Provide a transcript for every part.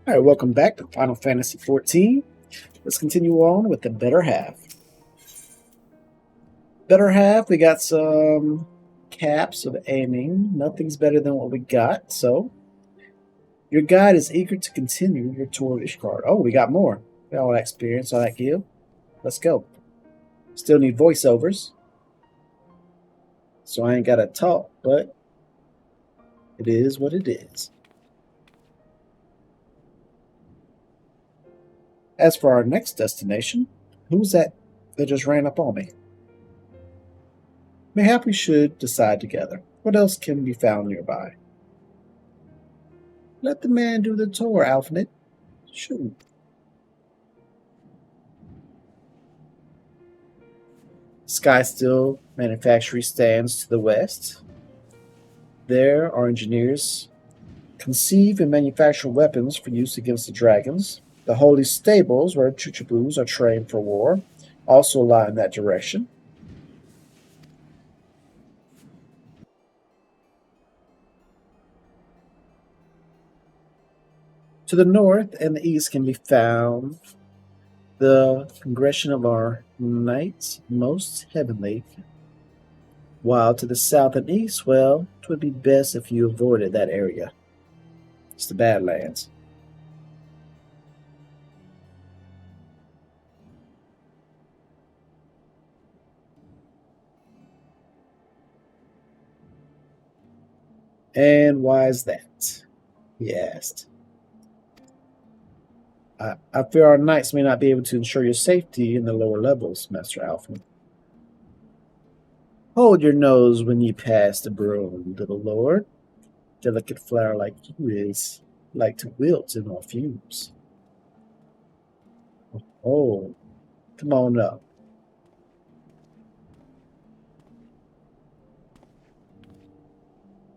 Alright, welcome back to Final Fantasy XIV. Let's continue on with the better half. Better half, we got some caps of aiming. Nothing's better than what we got, so your guide is eager to continue your tour of Ishgard. Oh, we got more. We got all that experience, all that gil. Let's go. Still need voiceovers. So I ain't gotta talk, but it is what it is. As for our next destination, who's that just ran up on me? Mayhap we should decide together. What else can be found nearby? Let the man do the tour, Alphanit. Shoot. Sky Steel Manufactory stands to the west. There, our engineers conceive and manufacture weapons for use against the dragons. The holy stables, where Chuchubus are trained for war, also lie in that direction. To the north and the east can be found the congregation of our knights most heavenly, while to the south and east, well, it would be best if you avoided that area. It's the Badlands. And why is that? He asked. I fear our knights may not be able to ensure your safety in the lower levels, Master Alphen. Hold your nose when ye pass the broom, little lord. Delicate flower like you is like to wilt in our fumes. Oh, come on up.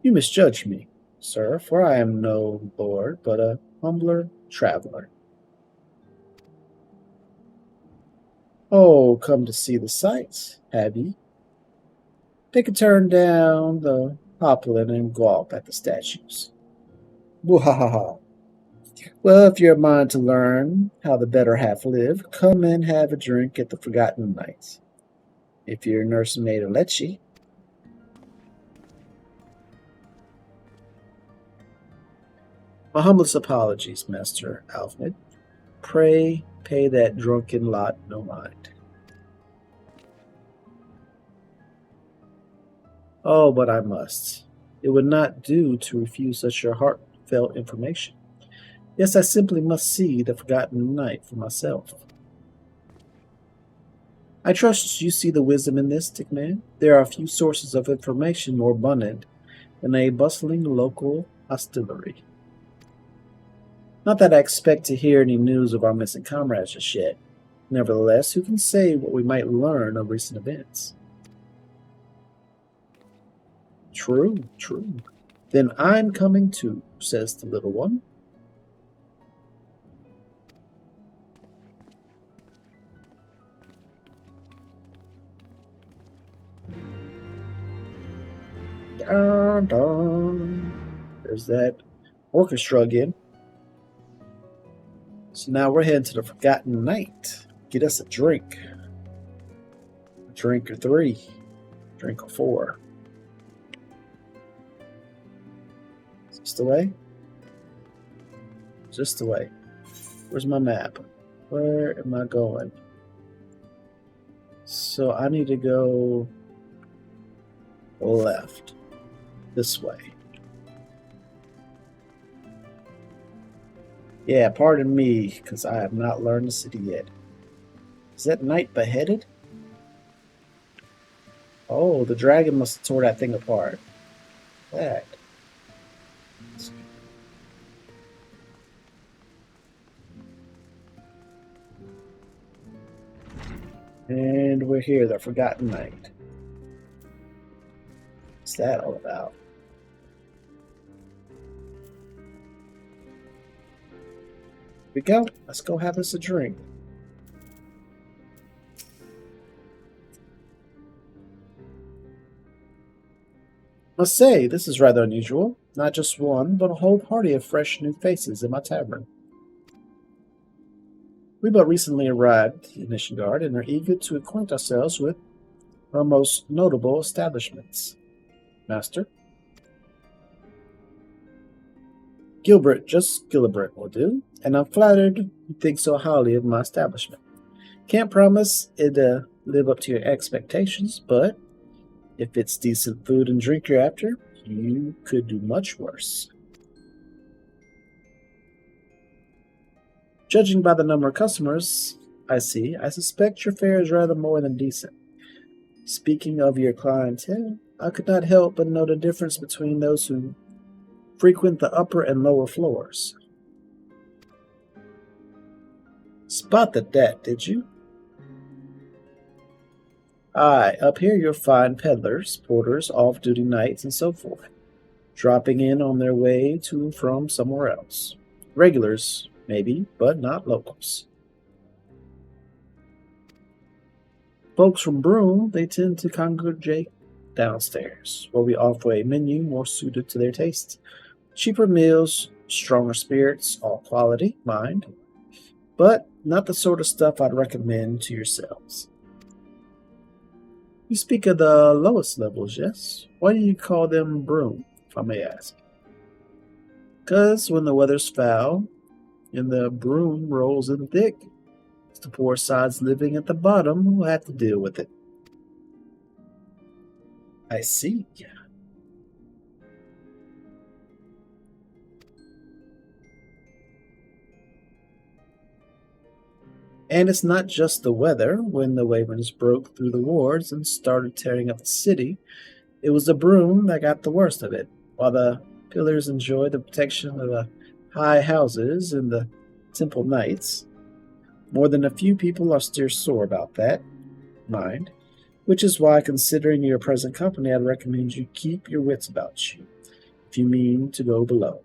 You misjudge me, sir, for I am no lord, but a humbler traveler. Oh, come to see the sights, have ye? Take a turn down the poplin and gawp at the statues. Wahaha. Well, if you're a mind to learn how the better half live, come and have a drink at the Forgotten Knights. If your nursemaid will let ye. My humblest apologies, Master Alfred. Pray pay that drunken lot no mind. Oh, but I must. It would not do to refuse such a heartfelt information. Yes, I simply must see the Forgotten Knight for myself. I trust you see the wisdom in this, Dick Man. There are few sources of information more abundant than a bustling local hostelry. Not that I expect to hear any news of our missing comrades just yet. Nevertheless, who can say what we might learn of recent events? True, true. Then I'm coming too, says the little one. Dun, dun. There's that orchestra again. So now we're heading to the Forgotten Knight. Get us a drink. A drink or 3. A drink or 4. Is this the way? Is this the way? Where's my map? Where am I going? So I need to go left. This way. Yeah, pardon me, because I have not learned the city yet. Is that knight beheaded? Oh, the dragon must have tore that thing apart. That. And we're here, the Forgotten Knight. What's that all about? Here we go. Let's go have us a drink. Must say, this is rather unusual. Not just one, but a whole party of fresh new faces in my tavern. We but recently arrived in Ishgard and are eager to acquaint ourselves with our most notable establishments. Master? Gilbert, just Gilbert will do, and I'm flattered you think so highly of my establishment. Can't promise it'll live up to your expectations, but if it's decent food and drink you're after, you could do much worse. Judging by the number of customers I see, I suspect your fare is rather more than decent. Speaking of your clientele, I could not help but note a difference between those who frequent the upper and lower floors. Spotted that, did you? Aye, up here you'll find peddlers, porters, off-duty knights, and so forth, dropping in on their way to and from somewhere else. Regulars, maybe, but not locals. Folks from Broome, they tend to congregate downstairs, where we offer a menu more suited to their tastes. Cheaper meals, stronger spirits, all quality, mind, but not the sort of stuff I'd recommend to yourselves. You speak of the lowest levels, yes? Why do you call them Broome, if I may ask? 'Cause when the weather's foul and the broom rolls in thick, it's the poor sods living at the bottom who have to deal with it. I see. And it's not just the weather. When the Wyverns broke through the wards and started tearing up the city, it was the broom that got the worst of it, while the pillars enjoyed the protection of the high houses and the temple knights. More than a few people are still sore about that, mind, which is why, considering your present company, I'd recommend you keep your wits about you, if you mean to go below,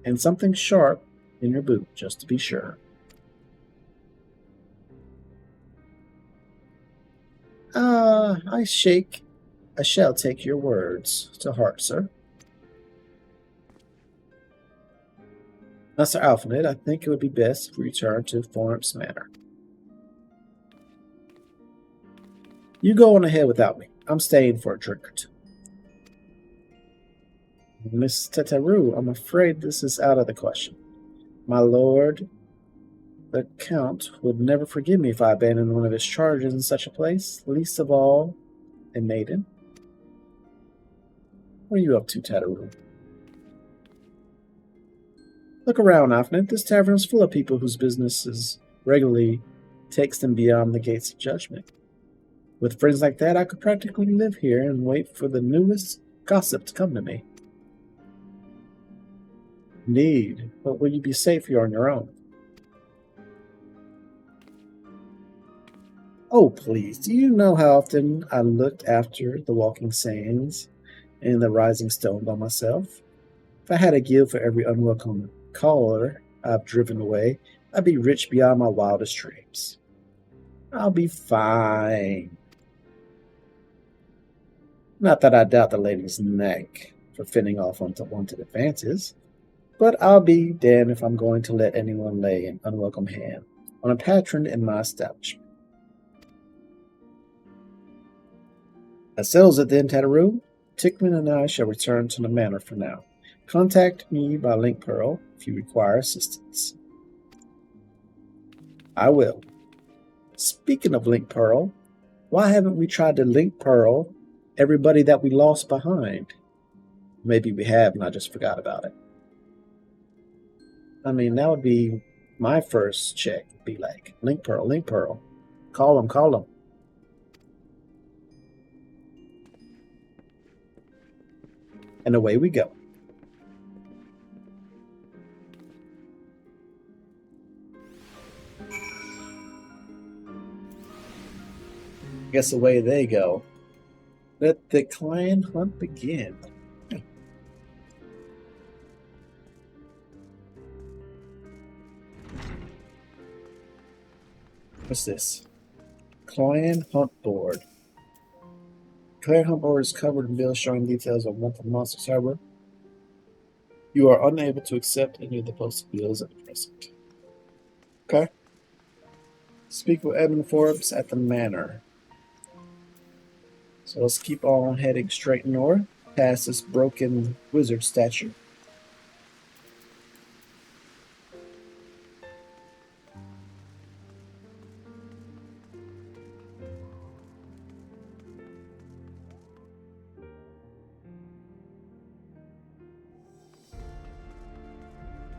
and something sharp in your boot, just to be sure. I shall take your words to heart, sir. Master Alphanid, I think it would be best if we return to Florence Manor. You go on ahead without me. I'm staying for a drink or two. Miss Teteru, I'm afraid this is out of the question. My lord, the Count would never forgive me if I abandoned one of his charges in such a place, least of all a maiden. What are you up to, Teteru? Look around, Alphanid. This tavern is full of people whose businesses regularly takes them beyond the gates of judgment. With friends like that, I could practically live here and wait for the newest gossip to come to me. Indeed, but will you be safe here on your own? Oh, please, do you know how often I looked after the walking sands and the rising stone by myself? If I had a guild for every unwelcome caller I've driven away, I'd be rich beyond my wildest dreams. I'll be fine. Not that I doubt the lady's neck for fending off unwanted advances, but I'll be damned if I'm going to let anyone lay an unwelcome hand on a patron in my establishment. That settles it then, Teteru. Tickman and I shall return to the manor for now. Contact me by Link Pearl if you require assistance. I will. Speaking of Link Pearl, why haven't we tried to Link Pearl everybody that we lost behind? Maybe we have and I just forgot about it. I mean, that would be my first check. Be like, Link Pearl, Link Pearl. Call him, call him. And away we go. I guess away they go. Let the clan hunt begin. What's this? Clan hunt board. Clan hunt board is covered in bills showing details of monthly monster server. You are unable to accept any of the posted bills at present. Okay. Speak with Edmund Forbes at the manor. So let's keep on heading straight north, past this broken wizard statue.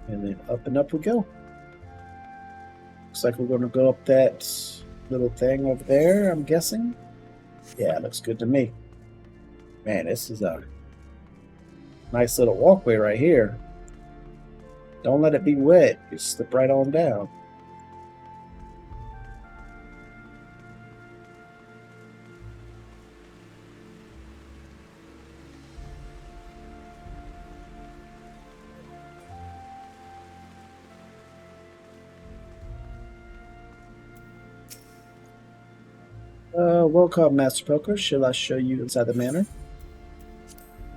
And then up and up we go. Looks like we're going to go up that little thing over there, I'm guessing. Yeah, looks good to me. Man, this is a nice little walkway right here. Don't let it be wet. You slip right on down. Welcome, Master Poker. Shall I show you inside the manor?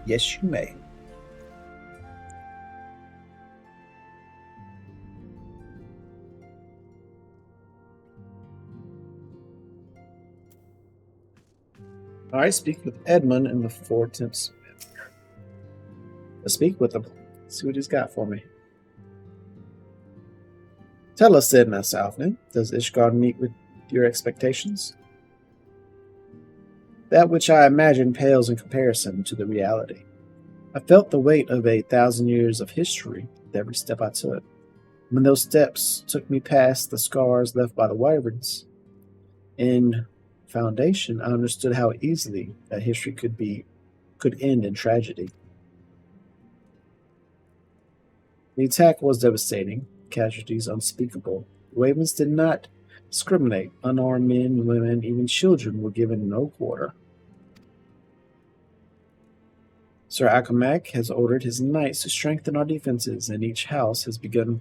Yes, you may. Alright, speak with Edmund in the 14th. Let's speak with him. See what he's got for me. Tell us then, Master Alfred, does Ishgard meet with your expectations? That which I imagine pales in comparison to the reality. I felt the weight of 1,000 years of history with every step I took. When those steps took me past the scars left by the wyverns, in Foundation, I understood how easily that history could end in tragedy. The attack was devastating, casualties unspeakable. The Ravens did not discriminate. Unarmed men, women, even children were given no quarter. Sir Akamak has ordered his knights to strengthen our defenses, and each house has been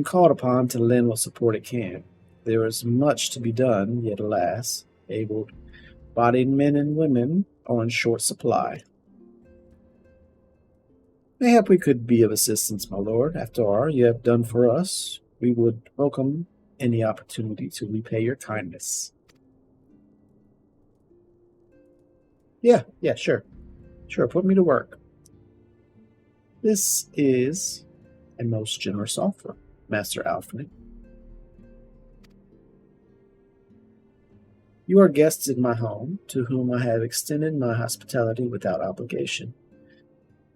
called upon to lend what support it can. There is much to be done, yet alas, able-bodied men and women are in short supply. Mayhap we could be of assistance, my lord. After all you have done for us, we would welcome any opportunity to repay your kindness. Yeah, sure. Sure, put me to work. This is a most generous offer, Master Alfred. You are guests in my home, to whom I have extended my hospitality without obligation.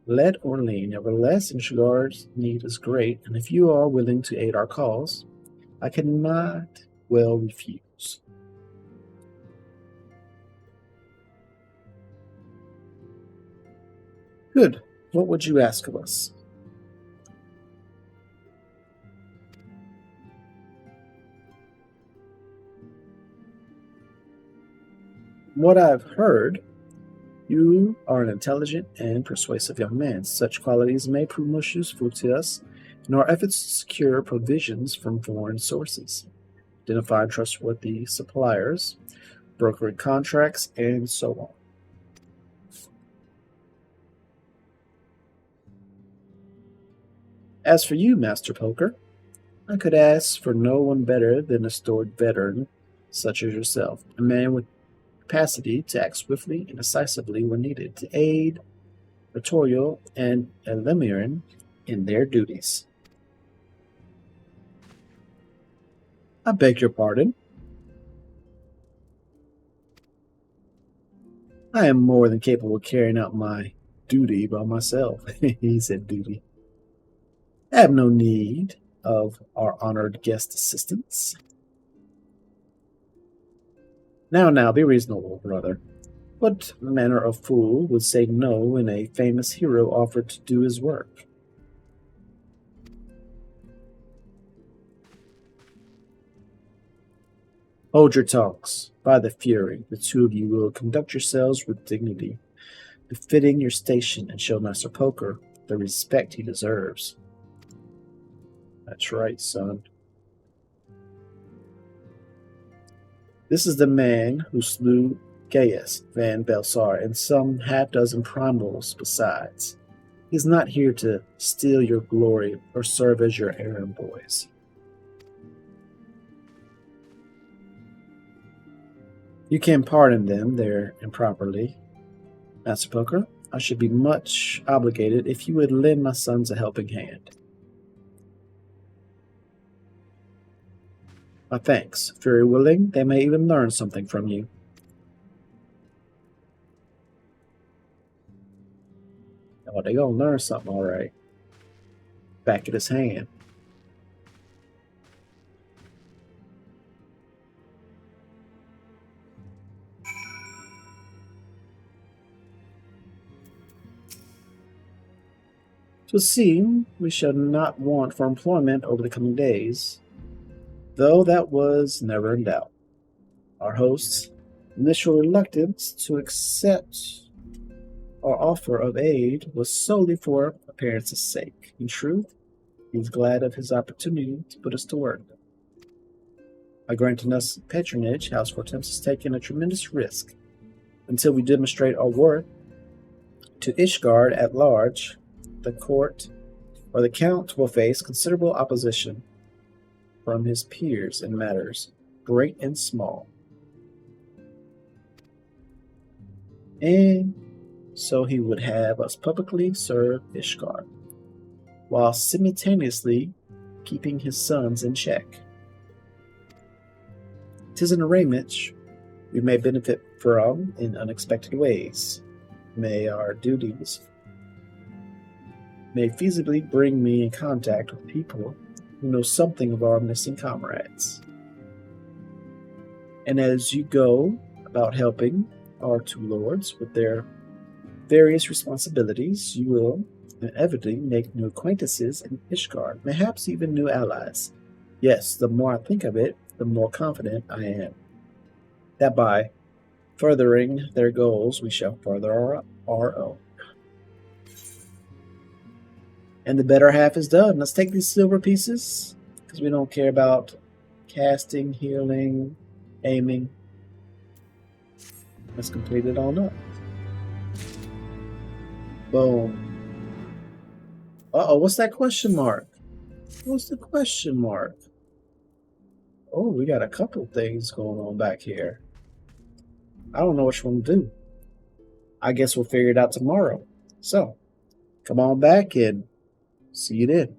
Let or lean, nevertheless, Ishgard's need is great, and if you are willing to aid our cause, I cannot well refuse. Good. What would you ask of us? What I've heard, you are an intelligent and persuasive young man. Such qualities may prove most useful to us in our efforts to secure provisions from foreign sources, identify trustworthy suppliers, brokering contracts, and so on. As for you, Master Poker, I could ask for no one better than a storied veteran such as yourself, a man with capacity to act swiftly and decisively when needed, to aid Ritorio and Elemirin in their duties. I beg your pardon. I am more than capable of carrying out my duty by myself. He said duty. I have no need of our honored guest assistance. Now, be reasonable, brother. What manner of fool would say no when a famous hero offered to do his work? Hold your tongues. By the Fury, the two of you will conduct yourselves with dignity, befitting your station, and show Master Poker the respect he deserves. That's right, son. This is the man who slew Gaius Van Belsar and some half-dozen Primals besides. He's not here to steal your glory or serve as your errand boys. You can pardon them there improperly, Master Poker. I should be much obligated if you would lend my sons a helping hand. My thanks. Very willing, they may even learn something from you. Oh, they gonna learn something, all right. Back at his hand. To seem we shall not want for employment over the coming days, though that was never in doubt. Our host's initial reluctance to accept our offer of aid was solely for appearance's sake. In truth, he was glad of his opportunity to put us to work. By granting us patronage, House Fourteenth has taken a tremendous risk. Until we demonstrate our worth to Ishgard at large, the court or the count will face considerable opposition from his peers in matters great and small. And so he would have us publicly serve Ishgard, while simultaneously keeping his sons in check. 'Tis an arrangement we may benefit from in unexpected ways. May our duties may feasibly bring me in contact with people who know something of our missing comrades. And as you go about helping our two lords with their various responsibilities, you will inevitably make new acquaintances in Ishgard, perhaps even new allies. Yes, the more I think of it, the more confident I am that by furthering their goals, we shall further our own. And the better half is done. Let's take these silver pieces, because we don't care about casting, healing, aiming. Let's complete it all up. Boom. Uh-oh, what's that question mark? What's the question mark? Oh, we got a couple things going on back here. I don't know which one to do. I guess we'll figure it out tomorrow. So, come on back and see you then.